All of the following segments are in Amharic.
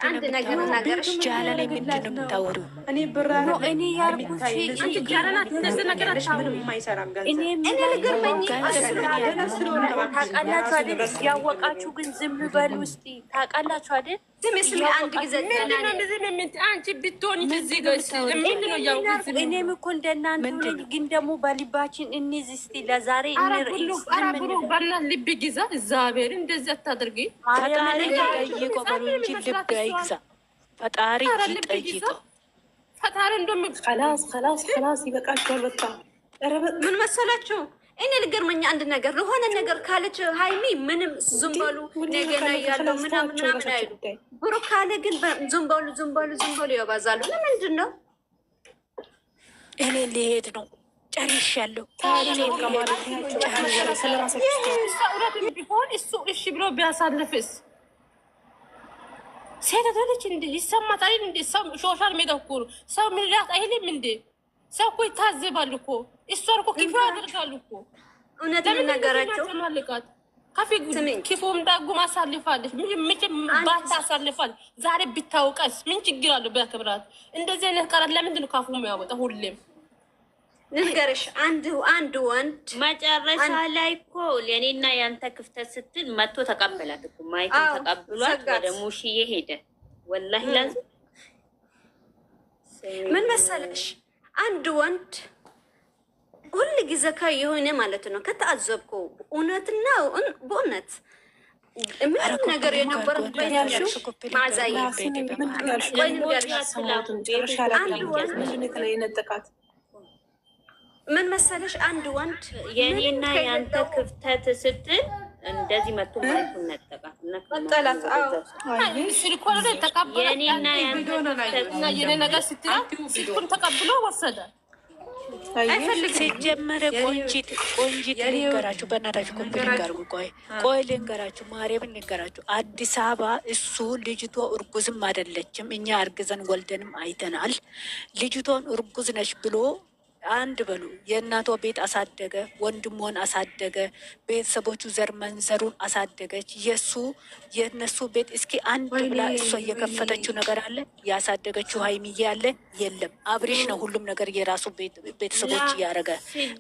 አንድ ነገር ነገርሽ ጃለኔ ምንድን ነው የምታወሪው? እኔ ብራ ነው እኔ ያልኩሽ አንቺ ጃለናት እንደዚህ ነገር ምንም የማይሰራም ገንዘብ እኔ ልገርመኝ ታውቃላችሁ አይደል? ያወቃችሁ ግን ዝም በሉ እስቲ። ታውቃላችሁ አይደል? ስሚ አንድ ጊዜ አንቺ ብትሆን እዚህ ጋር ምንድን ነው ያውቁት? እኔም እኮ እንደናንተ ግን ደግሞ በልባችን እንይዝ እስቲ ለዛሬ ልብ ግዛ። እግዚአብሔር እንደዚህ አታድርጊ። ፈጣሪ ጠይቆ በሉ እንጂ ልብ አይግዛ። ፈጣሪ ጠይቆ ፈጣሪ እንደም خلاص ይበቃችኋል። በቃ ምን መሰላችሁ? እኔ ልገርመኛ አንድ ነገር ለሆነ ነገር ካለች ሃይሚ ምንም ዝም በሉ ነገና ያለው ምናምን አይሉ። ብሩክ ካለ ግን ዝም በሉ ያባዛሉ። ለምንድን ነው? እኔ ሊሄድ ነው ጨርሻለሁ። ቢሆን እሱ እሺ ብሎ ቢያሳልፍስ ሴት አለች እንዴ? ይሰማታል እንዴ? ሰው ሶሻል ሚዲያ እኮ ሰው ምን ሊያት አይልም እንዴ? ሰው እኮ ይታዘባል እኮ። እሷ እኮ ክፉ ያደርጋሉ እኮ። እውነት ነገራቸው ተማልቃት ክፉም ዳጉም አሳልፋለች። ምን ባታ አሳልፋል። ዛሬ ቢታወቀስ ምን ችግር አለው? ቢያከብራት እንደዚህ አይነት ቃላት ለምንድን ነው ካፉ የሚያወጣ? ሁሌም ንገርሽ አንድ ወንድ መጨረሻ ላይ እኮ ለኔና ያንተ ክፍተት ስትል መጥቶ ተቀበላት እኮ ማይክን ተቀብሏት ወደ ሙሽዬ ሄደ። ወላሂ ላዝ ምን መሰለሽ አንድ ወንድ ሁሉ ጊዜ የሆነ ማለት ነው ከተአዘብከው እውነትና በእውነት ምን ነገር የነበረ በያሹ ማዛይ ምን መሰለሽ አንድ ወንድ የኔና ያንተ ክፍተት ስትል እንደዚህ መጥቶ ማይኩን ነጠቃት ነጠላት። የኔና ያንተ ክፍተትና የኔ ነገር ስትል ሲኩን ተቀብሎ ወሰደ። አይፈልግ ሲጀመረ ቆንጂት ልንገራችሁ፣ በእናታችሁ ቆይ ልንገራችሁ፣ ማርያምን ልንገራችሁ። አዲስ አበባ እሱ ልጅቷ እርጉዝም አይደለችም፣ እኛ አርግዘን ወልደንም አይተናል። ልጅቷን እርጉዝ ነች ብሎ አንድ በሉ የእናቷ ቤት አሳደገ፣ ወንድሟን አሳደገ፣ ቤተሰቦቹ ዘር መንዘሩን አሳደገች። የእነሱ ቤት እስኪ አንድ ብላ እሷ እየከፈተችው ነገር አለ? ያሳደገችው ሀይሚዬ አለ? የለም። አብሬሽ ነው ሁሉም ነገር የራሱ ቤተሰቦች እያደረገ።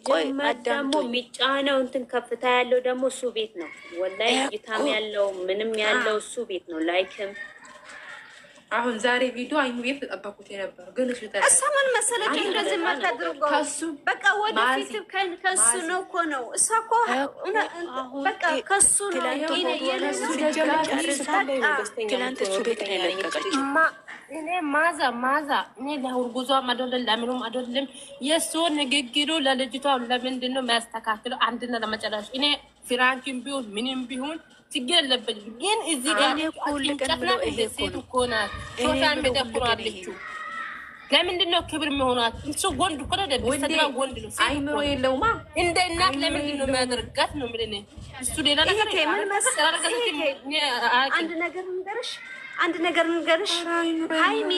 ቆይ ደግሞ የሚጫነው እንትን ከፍታ ያለው ደግሞ እሱ ቤት ነው። ወላሂ እይታም ያለው ምንም ያለው እሱ ቤት ነው። ላይክም አሁን ዛሬ ቪዲዮ አይኑ ቤት ተጠበቁት የነበረው ግን እሱ ምን መሰለች እንደዚህ ማታድርገው በቃ ወደፊት ከሱ ነው እኮ ነው እሷ እኮ በቃ ከሱ ነው ትላንት እሱ ቤት ነው የለቀቀችው። እኔ ማዛ እኔ ለእርጉዟ አይደለም ለምኑም አይደለም። የእሱ ንግግሩ ለልጅቷ ለምንድን ነው የሚያስተካክለው? አንድና ለመጨረሻ እኔ ፍራንክም ቢሆን ምንም ቢሆን ችግር የለብኝም። ግን እዚህ ጋር ሴት እኮ ናት። ሶሻል ሚዲያ እኮ ነው አለችው። ለምንድን ነው ክብር የሚሆናት? እሱ ወንድ እኮ ነው። ወንድ ነው። አይምሮ የለውማ እንደ እናት ለምንድን ነው የሚያደርጋት ነው የምልህ። እሱ ሌላ ነገር አንድ ነገር ንገርሽ ሃይሚ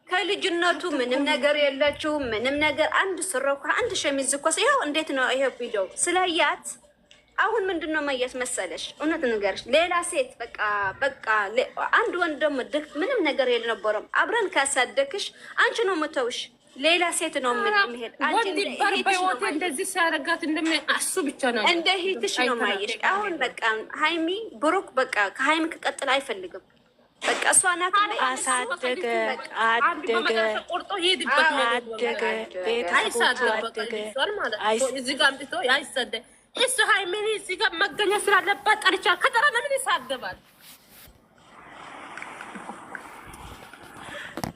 ከልጅነቱ ምንም ነገር የለችው። ምንም ነገር አንድ ስረኩ አንድ ሸሚዝ እኮ ይኸው እንዴት ነው ይሄ ቪዲዮ ስለያት አሁን ምንድነው ማየት መሰለሽ? እውነት ንገርሽ ሌላ ሴት በቃ አንድ ወንድ ደግሞ ምንም ነገር የለነበረም አብረን ካሳደክሽ አንቺ ነው መተውሽ ሌላ ሴት ነው የሚሄድ። አንቺ እንደዚህ ሲያረጋት እንደሚያሱ ብቻ ነው እንደ ሂትሽ ነው ማየሽ። አሁን በቃ ሃይሚ ብሩክ በቃ ከሃይሚ ከቀጥል አይፈልግም። በቃ እሷ ናት አሳደገ ቆርጦ ሄድበት እዚህ ጋር አምጥቶ አይሰደ እሱ ሃይሚን እዚህ ጋር መገኘት ስላለባት ጠርቻ ከጠራ ለምን ይሳደባል?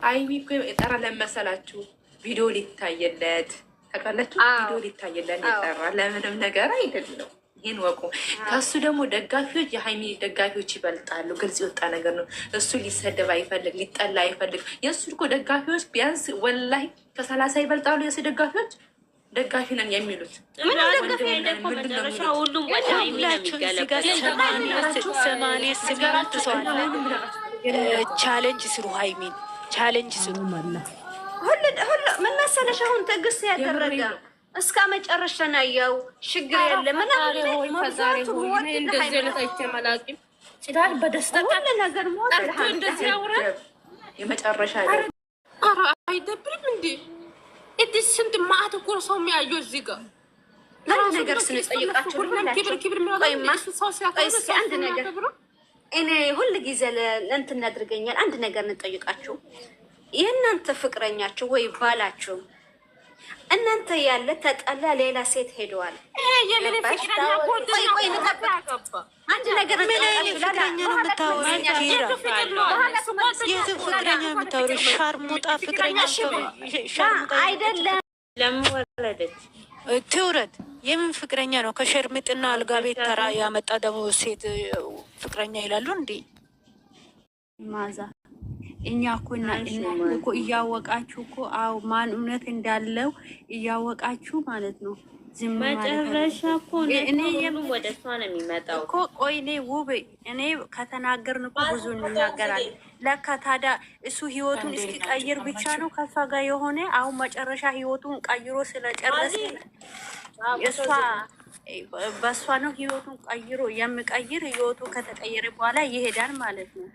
ሃይሚ እኮ የጠራ ለመሰላችሁ ቪዲዮ ሊታየለት ታውቃላችሁ። ቪዲዮ ሊታየለት የጠራ ለምንም ነገር አይደለም። ይህን ወቁ። ከሱ ደግሞ ደጋፊዎች የሃይሚ ደጋፊዎች ይበልጣሉ። ግልጽ የወጣ ነገር ነው። እሱ ሊሰደብ አይፈልግ፣ ሊጠላ አይፈልግ። የእሱ እኮ ደጋፊዎች ቢያንስ ወላሂ ከ30 ይበልጣሉ። የሱ ደጋፊዎች ደጋፊ ነን የሚሉት ምን ደጋፊ አይደለም። መጨረሻ ሁሉም ወደ ሃይሚ ነው የሚገለበው። ቻሌንጅ ስሩ፣ ሃይሚን ቻሌንጅ ስሩ። ሁሉ ምን መሰለሽ አሁን ትዕግስት ያደረገ እስከ መጨረሻ ነው ያው ችግር የለም። ምን እንደዚህ አይነት አይቼ መላቂም ጭራሽ በደስታ ሁሉ ነገር ሞት እንደዚህ ያወራል። የመጨረሻ ኧረ አይደብርም እንዴ? እዚህ ስንት ማአት እኮ ሰው የሚያየው እዚህ ጋር አንድ ነገር ስንጠይቃችሁ አንድ ነገር እኔ ሁል ጊዜ እንትን ያድርገኛል። አንድ ነገር እንጠይቃችሁ። የእናንተ ፍቅረኛችሁ ወይ ባላችሁ እናንተ ያለ ተጠላ ሌላ ሴት ሄደዋል። አንድ ነገር ፍቅረኛ ነው የምታወሪው? የት ፍቅረኛ የምታወሪው? ሻርሙጣ ፍቅረኛ ሻርሙጣ አይደለም። ለምን ወረደች? ትውረድ። የምን ፍቅረኛ ነው? ከሸርምጥና አልጋ ቤት ተራ ያመጣ ደግሞ ሴት ፍቅረኛ ይላሉ እንዴ? ማዛ እኛ እኮ እያወቃችሁ እኮ አው ማን እውነት እንዳለው እያወቃችሁ ማለት ነው። መጨረሻ እኮ እኔ ወደ እሷ ነው የሚመጣው እኮ። ቆይ እኔ ውብ እኔ ከተናገርን እኮ ብዙ እንናገራለን። ለካ ታዲያ እሱ ህይወቱን እስኪቀይር ብቻ ነው ከሷ ጋር የሆነ አሁን መጨረሻ ህይወቱን ቀይሮ ስለጨረሰ እሷ በእሷ ነው ህይወቱን ቀይሮ የሚቀይር ህይወቱ ከተቀየረ በኋላ ይሄዳል ማለት ነው።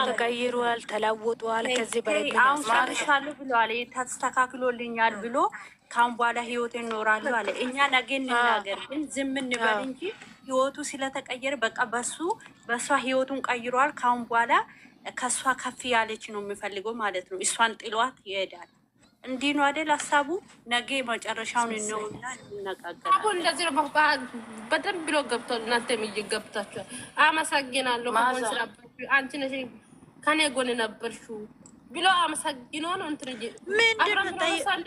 ተቀይሯል፣ ተለውጧል። ከዚህ በላይ አሁን ጨርሻለሁ ብለዋል። ተስተካክሎልኛል ብሎ ካሁን በኋላ ህይወት እኖራለሁ አለ። እኛ ነገ እንናገር ግን ዝም እንበል እንጂ ህይወቱ ስለተቀየረ በቃ በሷ ህይወቱን ቀይሯል። ካሁን በኋላ ከሷ ከፍ ያለች ነው የሚፈልገው ማለት ነው። እሷን ጥሏት ይሄዳል። እንዲህ ነው አይደል ሀሳቡ? ነገ መጨረሻውን እንነውና እንነጋገራለን። አሁን እንደዚህ ነው በደንብ ብሎ ገብቶ እናንተም እየገብታችኋል። አመሰግናለሁ። አንቺ ነሽ ከኔ ጎን ነበርሽው ብሎ አመሰግኖ ነው እንትን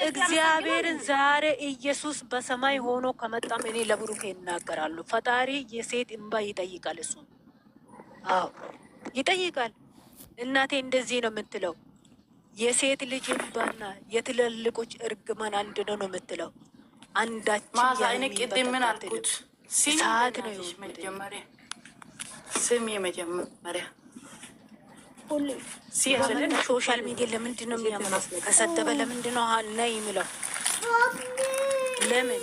እግዚአብሔርን ዛሬ ኢየሱስ በሰማይ ሆኖ ከመጣም እኔ ለብሩኬ እናገራለሁ። ፈጣሪ የሴት እንባ ይጠይቃል። እሱ አዎ ይጠይቃል። እናቴ እንደዚህ ነው የምትለው። የሴት ልጅ እንባና የትልልቆች እርግማን አንድ ነው ነው የምትለው። አንዳችን ምን አልኩት? ሰዓት ነው መጀመሪያ ስም የመጀመሪያ ሶሻል ሚዲያ ለምንድን ነው የሚያምነው? ከሰደበ ለምንድን ነው ሀና የሚለው? ለምን